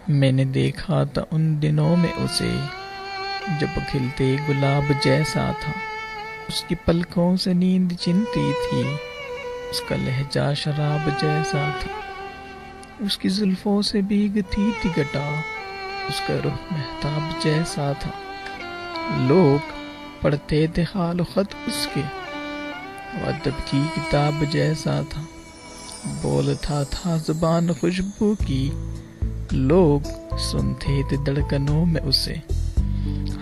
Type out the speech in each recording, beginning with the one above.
میں نے دیکھا تھا ان دنوں میں اسے جب کھلتے گلاب جیسا تھا، اس کی پلکوں سے نیند چنتی تھی، اس کا لہجہ شراب جیسا تھا، اس کی زلفوں سے بھیگتی تھی گٹا، اس کا رخ مہتاب جیسا تھا، لوگ پڑھتے تھے حال و خط اس کے، وہ ادب کی کتاب جیسا تھا، بولتا تھا زبان خوشبو کی، لوگ سنتے تھے دھڑکنوں میں اسے۔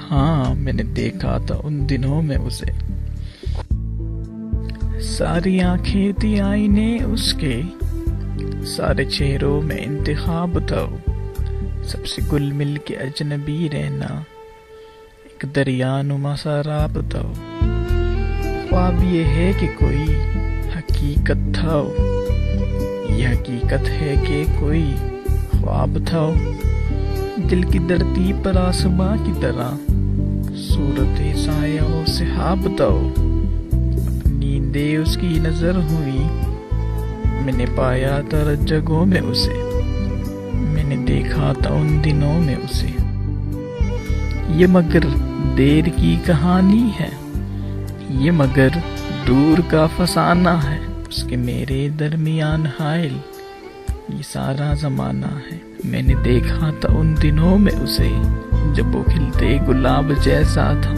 ہاں میں نے دیکھا تھا ان دنوں میں اسے، ساری آنکھیں تھی آئینے اس کے، سارے چہروں میں انتخاب تھا، سب سے گل مل کے اجنبی رہنا، ایک دریا نما سراب تھا، خواب یہ ہے کہ کوئی حقیقت تھا، یہ حقیقت ہے کہ کوئی خواب تھا، دل کی دھرتی پر آسماں کی طرح صورت سایہ و سحاب تھا، نیندیں اس کی نظر ہوئی، میں نے پایا تھا جگہوں میں اسے، میں نے دیکھا تھا ان دنوں میں اسے۔ یہ مگر دیر کی کہانی ہے، یہ مگر دور کا فسانہ ہے، اس کے میرے درمیان حائل یہ سارا زمانہ ہے۔ میں نے دیکھا تھا ان دنوں میں اسے جب وہ کھلتے گلاب جیسا تھا۔